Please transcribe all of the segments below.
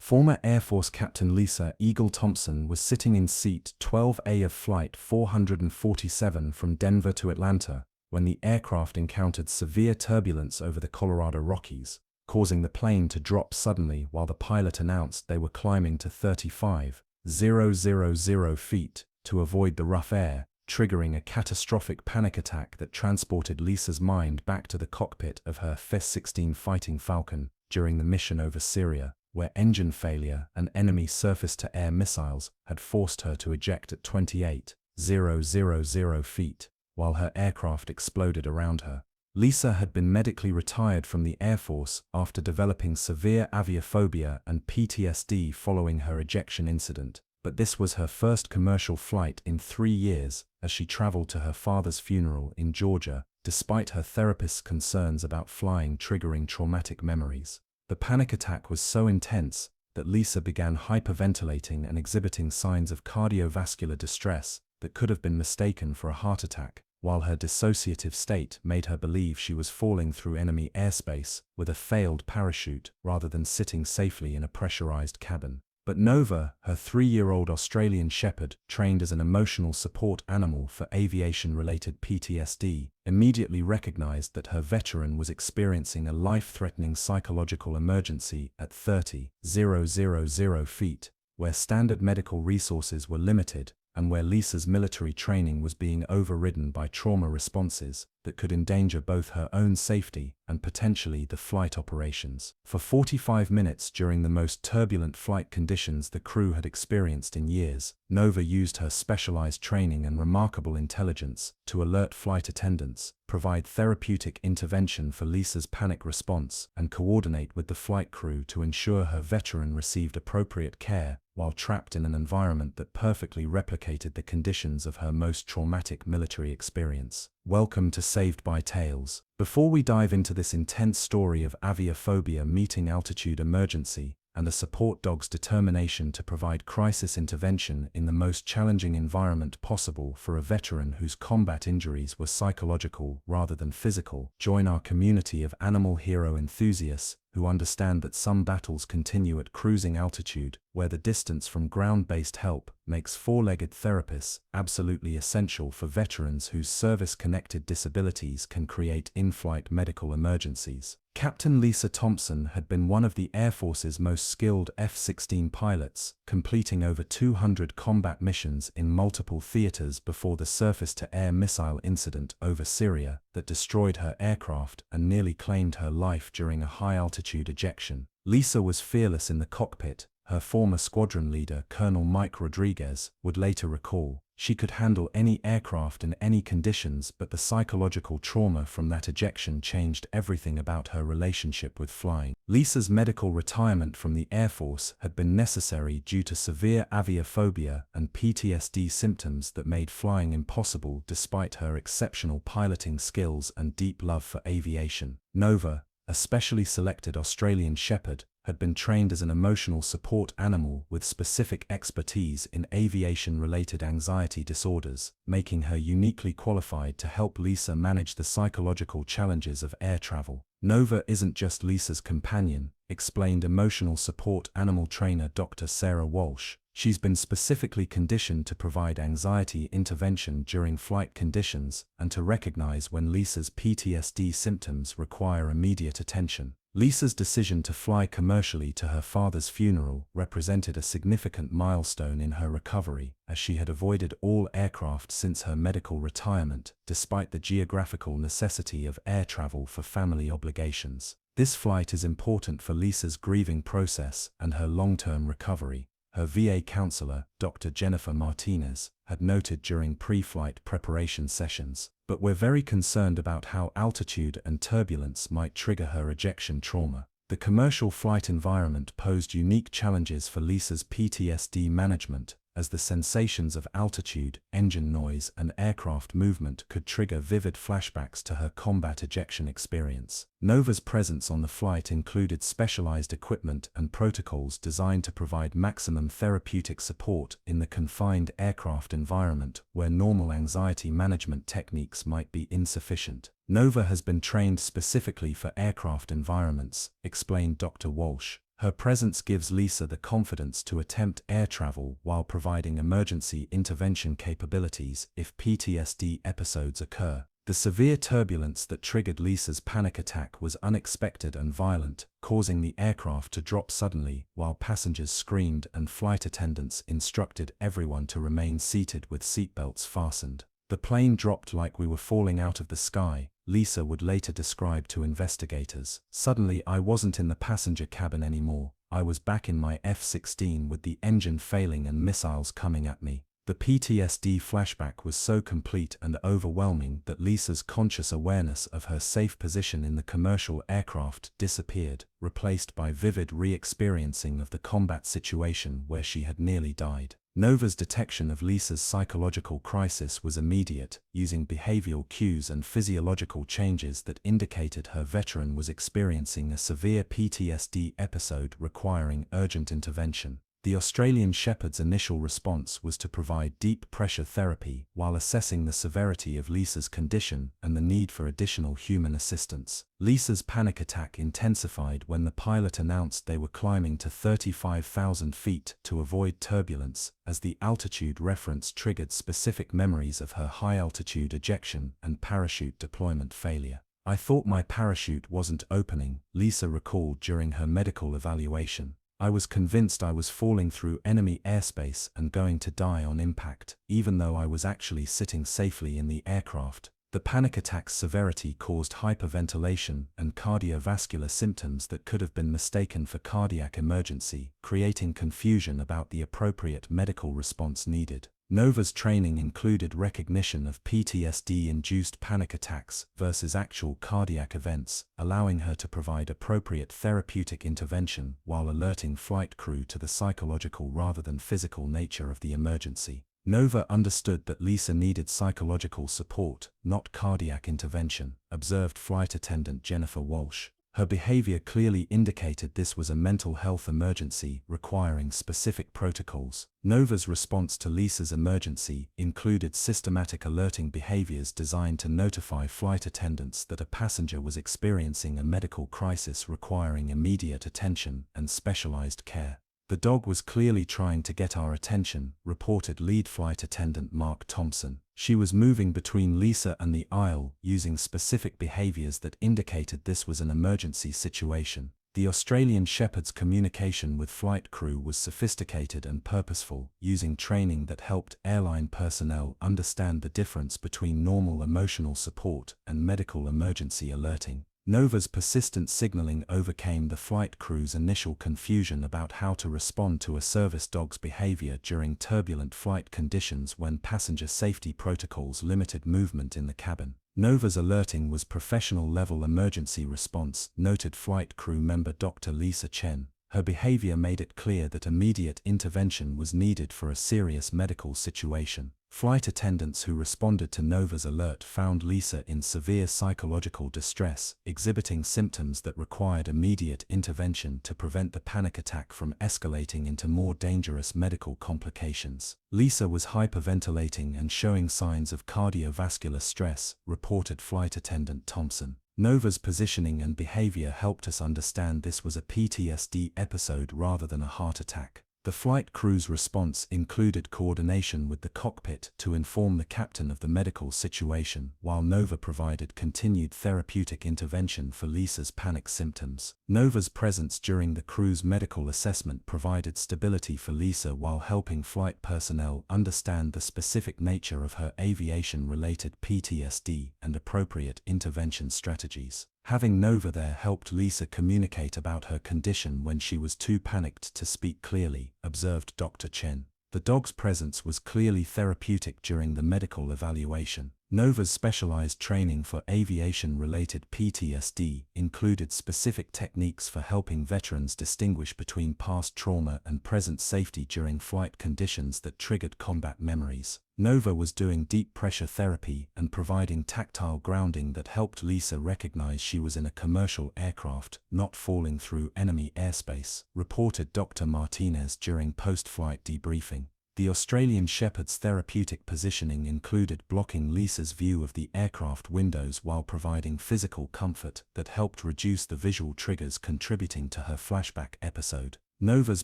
Former Air Force Captain Lisa "Eagle" Thompson was sitting in seat 12A of Flight 447 from Denver to Atlanta when the aircraft encountered severe turbulence over the Colorado Rockies, causing the plane to drop suddenly while the pilot announced they were climbing to 35,000 feet to avoid the rough air, triggering a catastrophic panic attack that transported Lisa's mind back to the cockpit of her F-16 Fighting Falcon during the mission over Syria, where engine failure and enemy surface-to-air missiles had forced her to eject at 28,000 feet, while her aircraft exploded around her. Lisa had been medically retired from the Air Force after developing severe aviophobia and PTSD following her ejection incident, but this was her first commercial flight in 3 years as she traveled to her father's funeral in Georgia, despite her therapist's concerns about flying triggering traumatic memories. The panic attack was so intense that Lisa began hyperventilating and exhibiting signs of cardiovascular distress that could have been mistaken for a heart attack, while her dissociative state made her believe she was falling through enemy airspace with a failed parachute rather than sitting safely in a pressurized cabin. But Nova, her 3-year-old Australian Shepherd, trained as an emotional support animal for aviation-related PTSD, immediately recognized that her veteran was experiencing a life-threatening psychological emergency at 30,000 feet, where standard medical resources were limited and where Lisa's military training was being overridden by trauma responses that could endanger both her own safety and potentially the flight operations. For 45 minutes during the most turbulent flight conditions the crew had experienced in years, Nova used her specialized training and remarkable intelligence to alert flight attendants, provide therapeutic intervention for Lisa's panic response, and coordinate with the flight crew to ensure her veteran received appropriate care while trapped in an environment that perfectly replicated the conditions of her most traumatic military experience. Welcome to Saved by Tales. Before we dive into this intense story of aviophobia meeting altitude emergency and the support dog's determination to provide crisis intervention in the most challenging environment possible for a veteran whose combat injuries were psychological rather than physical, join our community of animal hero enthusiasts who understand that some battles continue at cruising altitude, where the distance from ground-based help makes four-legged therapists absolutely essential for veterans whose service-connected disabilities can create in-flight medical emergencies. Captain Lisa Thompson had been one of the Air Force's most skilled F-16 pilots, completing over 200 combat missions in multiple theaters before the surface-to-air missile incident over Syria that destroyed her aircraft and nearly claimed her life during a high-altitude ejection. Lisa was fearless in the cockpit. Her former squadron leader, Colonel Mike Rodriguez, would later recall, she could handle any aircraft in any conditions, but the psychological trauma from that ejection changed everything about her relationship with flying. Lisa's medical retirement from the Air Force had been necessary due to severe aviophobia and PTSD symptoms that made flying impossible despite her exceptional piloting skills and deep love for aviation. Nova, a specially selected Australian Shepherd, had been trained as an emotional support animal with specific expertise in aviation-related anxiety disorders, making her uniquely qualified to help Lisa manage the psychological challenges of air travel. Nova isn't just Lisa's companion, explained emotional support animal trainer Dr. Sarah Walsh. She's been specifically conditioned to provide anxiety intervention during flight conditions and to recognize when Lisa's PTSD symptoms require immediate attention. Lisa's decision to fly commercially to her father's funeral represented a significant milestone in her recovery, as she had avoided all aircraft since her medical retirement, despite the geographical necessity of air travel for family obligations. This flight is important for Lisa's grieving process and her long-term recovery. Her VA counselor, Dr. Jennifer Martinez, had noted during pre-flight preparation sessions, but we're very concerned about how altitude and turbulence might trigger her ejection trauma. The commercial flight environment posed unique challenges for Lisa's PTSD management, as the sensations of altitude, engine noise, and aircraft movement could trigger vivid flashbacks to her combat ejection experience. Nova's presence on the flight included specialized equipment and protocols designed to provide maximum therapeutic support in the confined aircraft environment where normal anxiety management techniques might be insufficient. Nova has been trained specifically for aircraft environments, explained Dr. Walsh. Her presence gives Lisa the confidence to attempt air travel while providing emergency intervention capabilities if PTSD episodes occur. The severe turbulence that triggered Lisa's panic attack was unexpected and violent, causing the aircraft to drop suddenly while passengers screamed and flight attendants instructed everyone to remain seated with seatbelts fastened. The plane dropped like we were falling out of the sky, Lisa would later describe to investigators. Suddenly I wasn't in the passenger cabin anymore. I was back in my F-16 with the engine failing and missiles coming at me. The PTSD flashback was so complete and overwhelming that Lisa's conscious awareness of her safe position in the commercial aircraft disappeared, replaced by vivid re-experiencing of the combat situation where she had nearly died. Nova's detection of Lisa's psychological crisis was immediate, using behavioral cues and physiological changes that indicated her veteran was experiencing a severe PTSD episode requiring urgent intervention. The Australian Shepherd's initial response was to provide deep pressure therapy while assessing the severity of Lisa's condition and the need for additional human assistance. Lisa's panic attack intensified when the pilot announced they were climbing to 35,000 feet to avoid turbulence, as the altitude reference triggered specific memories of her high-altitude ejection and parachute deployment failure. "I thought my parachute wasn't opening," Lisa recalled during her medical evaluation. "I was convinced I was falling through enemy airspace and going to die on impact, even though I was actually sitting safely in the aircraft." The panic attack's severity caused hyperventilation and cardiovascular symptoms that could have been mistaken for cardiac emergency, creating confusion about the appropriate medical response needed. Nova's training included recognition of PTSD-induced panic attacks versus actual cardiac events, allowing her to provide appropriate therapeutic intervention while alerting flight crew to the psychological rather than physical nature of the emergency. Nova understood that Lisa needed psychological support, not cardiac intervention, observed flight attendant Jennifer Walsh. Her behavior clearly indicated this was a mental health emergency requiring specific protocols. Nova's response to Lisa's emergency included systematic alerting behaviors designed to notify flight attendants that a passenger was experiencing a medical crisis requiring immediate attention and specialized care. "The dog was clearly trying to get our attention," reported lead flight attendant Mark Thompson. "She was moving between Lisa and the aisle, using specific behaviors that indicated this was an emergency situation." The Australian Shepherd's communication with flight crew was sophisticated and purposeful, using training that helped airline personnel understand the difference between normal emotional support and medical emergency alerting. Nova's persistent signaling overcame the flight crew's initial confusion about how to respond to a service dog's behavior during turbulent flight conditions when passenger safety protocols limited movement in the cabin. Nova's alerting was professional-level emergency response, noted flight crew member Dr. Lisa Chen. Her behavior made it clear that immediate intervention was needed for a serious medical situation. Flight attendants who responded to Nova's alert found Lisa in severe psychological distress, exhibiting symptoms that required immediate intervention to prevent the panic attack from escalating into more dangerous medical complications. Lisa was hyperventilating and showing signs of cardiovascular stress, reported flight attendant Thompson. Nova's positioning and behavior helped us understand this was a PTSD episode rather than a heart attack. The flight crew's response included coordination with the cockpit to inform the captain of the medical situation, while Nova provided continued therapeutic intervention for Lisa's panic symptoms. Nova's presence during the crew's medical assessment provided stability for Lisa while helping flight personnel understand the specific nature of her aviation-related PTSD and appropriate intervention strategies. Having Nova there helped Lisa communicate about her condition when she was too panicked to speak clearly, observed Dr. Chen. The dog's presence was clearly therapeutic during the medical evaluation. Nova's specialized training for aviation-related PTSD included specific techniques for helping veterans distinguish between past trauma and present safety during flight conditions that triggered combat memories. Nova was doing deep pressure therapy and providing tactile grounding that helped Lisa recognize she was in a commercial aircraft, not falling through enemy airspace, reported Dr. Martinez during post-flight debriefing. The Australian Shepherd's therapeutic positioning included blocking Lisa's view of the aircraft windows while providing physical comfort that helped reduce the visual triggers contributing to her flashback episode. Nova's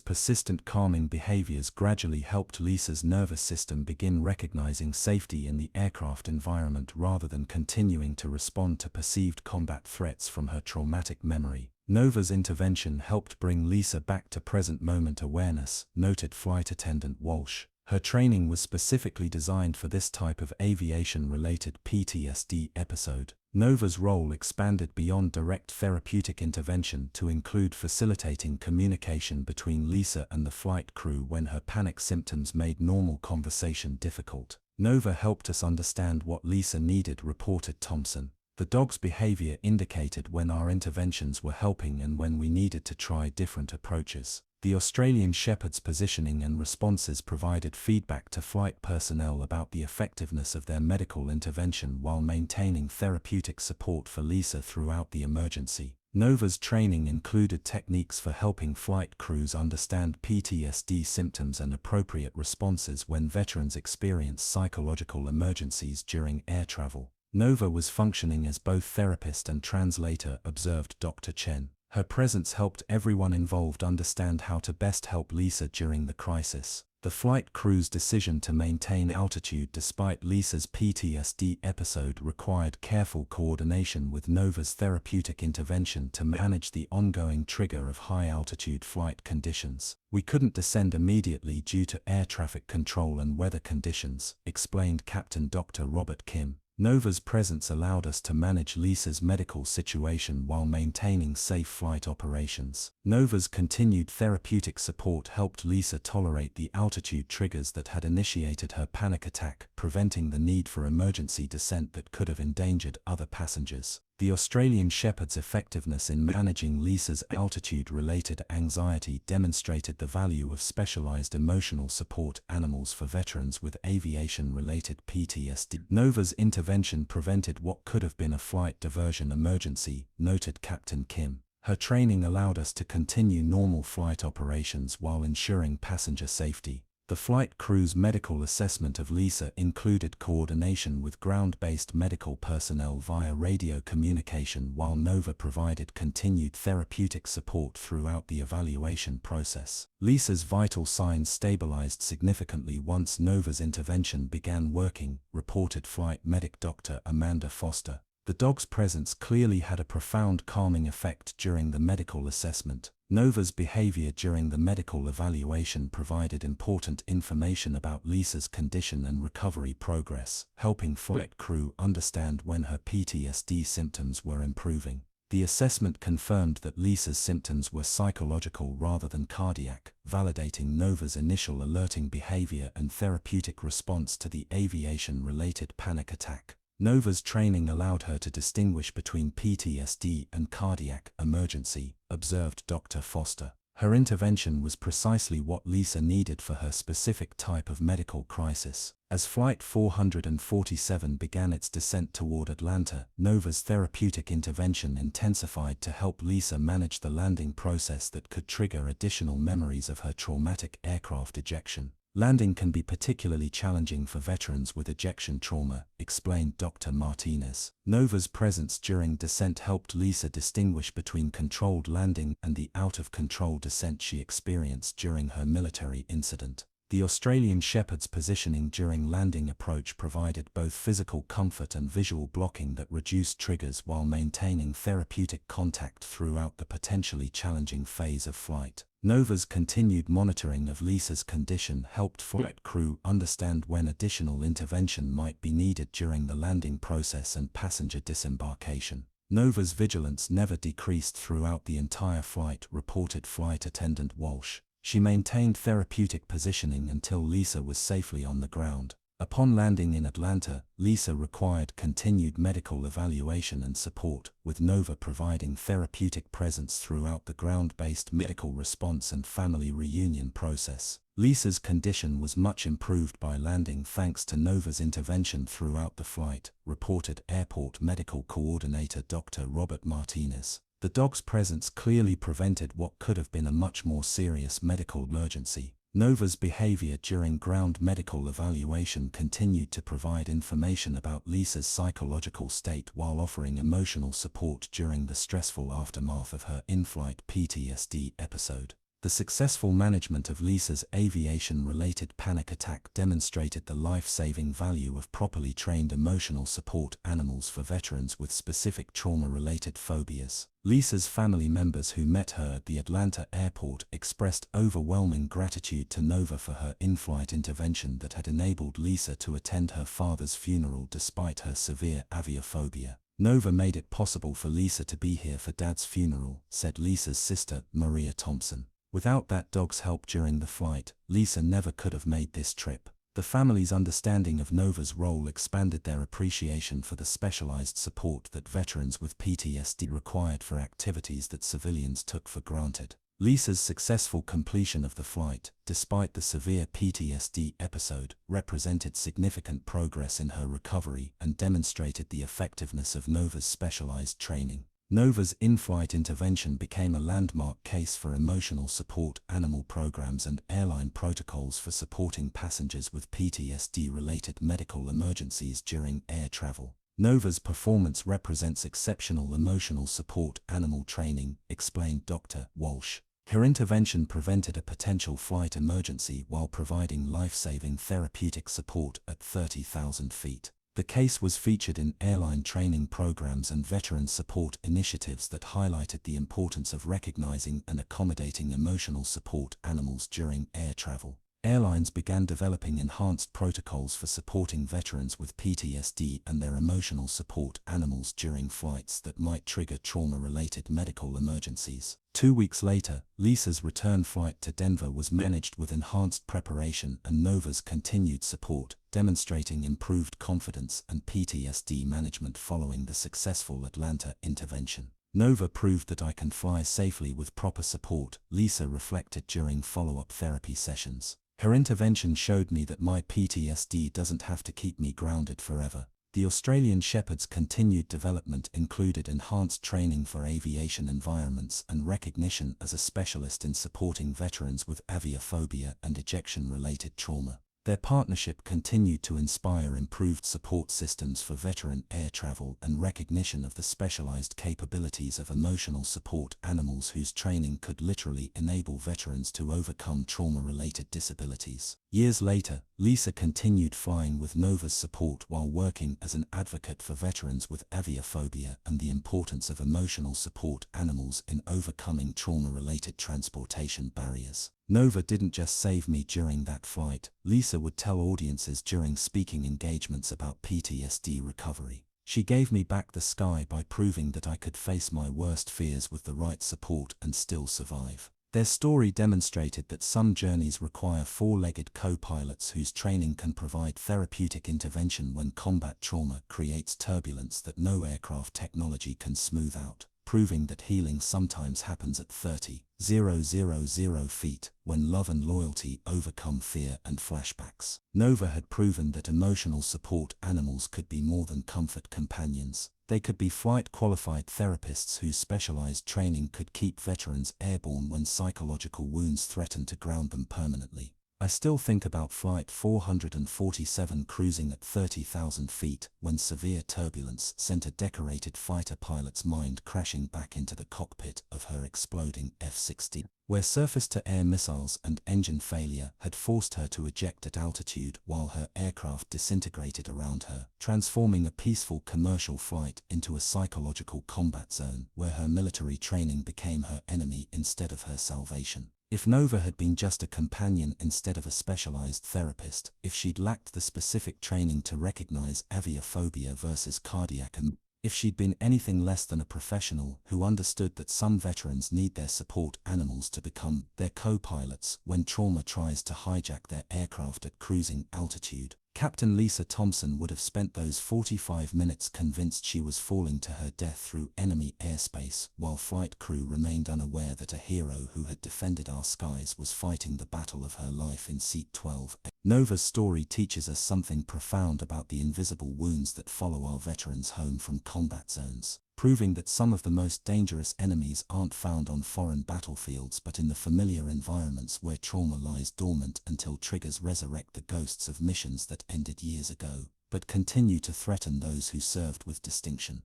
persistent calming behaviors gradually helped Lisa's nervous system begin recognizing safety in the aircraft environment rather than continuing to respond to perceived combat threats from her traumatic memory. Nova's intervention helped bring Lisa back to present moment awareness, noted flight attendant Walsh. Her training was specifically designed for this type of aviation-related PTSD episode. Nova's role expanded beyond direct therapeutic intervention to include facilitating communication between Lisa and the flight crew when her panic symptoms made normal conversation difficult. Nova helped us understand what Lisa needed, reported Thompson. The dog's behavior indicated when our interventions were helping and when we needed to try different approaches. The Australian Shepherd's positioning and responses provided feedback to flight personnel about the effectiveness of their medical intervention while maintaining therapeutic support for Lisa throughout the emergency. Nova's training included techniques for helping flight crews understand PTSD symptoms and appropriate responses when veterans experience psychological emergencies during air travel. Nova was functioning as both therapist and translator, observed Dr. Chen. Her presence helped everyone involved understand how to best help Lisa during the crisis. The flight crew's decision to maintain altitude despite Lisa's PTSD episode required careful coordination with Nova's therapeutic intervention to manage the ongoing trigger of high-altitude flight conditions. We couldn't descend immediately due to air traffic control and weather conditions, explained Captain Dr. Robert Kim. Nova's presence allowed us to manage Lisa's medical situation while maintaining safe flight operations. Nova's continued therapeutic support helped Lisa tolerate the altitude triggers that had initiated her panic attack, preventing the need for emergency descent that could have endangered other passengers. The Australian Shepherd's effectiveness in managing Lisa's altitude-related anxiety demonstrated the value of specialized emotional support animals for veterans with aviation-related PTSD. Nova's intervention prevented what could have been a flight diversion emergency, noted Captain Kim. Her training allowed us to continue normal flight operations while ensuring passenger safety. The flight crew's medical assessment of Lisa included coordination with ground-based medical personnel via radio communication, while Nova provided continued therapeutic support throughout the evaluation process. Lisa's vital signs stabilized significantly once Nova's intervention began working, reported flight medic Dr. Amanda Foster. The dog's presence clearly had a profound calming effect during the medical assessment. Nova's behavior during the medical evaluation provided important information about Lisa's condition and recovery progress, helping flight crew understand when her PTSD symptoms were improving. The assessment confirmed that Lisa's symptoms were psychological rather than cardiac, validating Nova's initial alerting behavior and therapeutic response to the aviation-related panic attack. Nova's training allowed her to distinguish between PTSD and cardiac emergency, observed Dr. Foster. Her intervention was precisely what Lisa needed for her specific type of medical crisis. As Flight 447 began its descent toward Atlanta, Nova's therapeutic intervention intensified to help Lisa manage the landing process that could trigger additional memories of her traumatic aircraft ejection. Landing can be particularly challenging for veterans with ejection trauma, explained Dr. Martinez. Nova's presence during descent helped Lisa distinguish between controlled landing and the out-of-control descent she experienced during her military incident. The Australian Shepherd's positioning during landing approach provided both physical comfort and visual blocking that reduced triggers while maintaining therapeutic contact throughout the potentially challenging phase of flight. Nova's continued monitoring of Lisa's condition helped flight crew understand when additional intervention might be needed during the landing process and passenger disembarkation. Nova's vigilance never decreased throughout the entire flight, reported flight attendant Walsh. She maintained therapeutic positioning until Lisa was safely on the ground. Upon landing in Atlanta, Lisa required continued medical evaluation and support, with Nova providing therapeutic presence throughout the ground-based medical response and family reunion process. Lisa's condition was much improved by landing thanks to Nova's intervention throughout the flight, reported Airport Medical Coordinator Dr. Robert Martinez. The dog's presence clearly prevented what could have been a much more serious medical emergency. Nova's behavior during ground medical evaluation continued to provide information about Lisa's psychological state while offering emotional support during the stressful aftermath of her in-flight PTSD episode. The successful management of Lisa's aviation-related panic attack demonstrated the life-saving value of properly trained emotional support animals for veterans with specific trauma-related phobias. Lisa's family members who met her at the Atlanta airport expressed overwhelming gratitude to Nova for her in-flight intervention that had enabled Lisa to attend her father's funeral despite her severe aviophobia. Nova made it possible for Lisa to be here for Dad's funeral, said Lisa's sister, Maria Thompson. Without that dog's help during the flight, Lisa never could have made this trip. The family's understanding of Nova's role expanded their appreciation for the specialized support that veterans with PTSD required for activities that civilians took for granted. Lisa's successful completion of the flight, despite the severe PTSD episode, represented significant progress in her recovery and demonstrated the effectiveness of Nova's specialized training. Nova's in-flight intervention became a landmark case for emotional support animal programs and airline protocols for supporting passengers with PTSD-related medical emergencies during air travel. Nova's performance represents exceptional emotional support animal training, explained Dr. Walsh. Her intervention prevented a potential flight emergency while providing life-saving therapeutic support at 30,000 feet. The case was featured in airline training programs and veteran support initiatives that highlighted the importance of recognizing and accommodating emotional support animals during air travel. Airlines began developing enhanced protocols for supporting veterans with PTSD and their emotional support animals during flights that might trigger trauma-related medical emergencies. 2 weeks later, Lisa's return flight to Denver was managed with enhanced preparation and Nova's continued support, demonstrating improved confidence and PTSD management following the successful Atlanta intervention. Nova proved that I can fly safely with proper support, Lisa reflected during follow-up therapy sessions. Her intervention showed me that my PTSD doesn't have to keep me grounded forever. The Australian Shepherd's continued development included enhanced training for aviation environments and recognition as a specialist in supporting veterans with aviophobia and ejection-related trauma. Their partnership continued to inspire improved support systems for veteran air travel and recognition of the specialized capabilities of emotional support animals whose training could literally enable veterans to overcome trauma-related disabilities. Years later, Lisa continued flying with Nova's support while working as an advocate for veterans with aviophobia and the importance of emotional support animals in overcoming trauma-related transportation barriers. Nova didn't just save me during that flight, Lisa would tell audiences during speaking engagements about PTSD recovery. She gave me back the sky by proving that I could face my worst fears with the right support and still survive. Their story demonstrated that some journeys require four-legged co-pilots whose training can provide therapeutic intervention when combat trauma creates turbulence that no aircraft technology can smooth out, proving that healing sometimes happens at 30,000 feet, when love and loyalty overcome fear and flashbacks. Nova had proven that emotional support animals could be more than comfort companions. They could be flight-qualified therapists whose specialized training could keep veterans airborne when psychological wounds threaten to ground them permanently. I still think about Flight 447 cruising at 30,000 feet when severe turbulence sent a decorated fighter pilot's mind crashing back into the cockpit of her exploding F-16, where surface-to-air missiles and engine failure had forced her to eject at altitude while her aircraft disintegrated around her, transforming a peaceful commercial flight into a psychological combat zone where her military training became her enemy instead of her salvation. If Nova had been just a companion instead of a specialized therapist, if she'd lacked the specific training to recognize aviophobia versus cardiac arrhythmia, if she'd been anything less than a professional who understood that some veterans need their support animals to become their co-pilots when trauma tries to hijack their aircraft at cruising altitude, Captain Lisa Thompson would have spent those 45 minutes convinced she was falling to her death through enemy airspace, while flight crew remained unaware that a hero who had defended our skies was fighting the battle of her life in Seat 12. Nova's story teaches us something profound about the invisible wounds that follow our veterans home from combat zones. proving that some of the most dangerous enemies aren't found on foreign battlefields but in the familiar environments where trauma lies dormant until triggers resurrect the ghosts of missions that ended years ago, but continue to threaten those who served with distinction.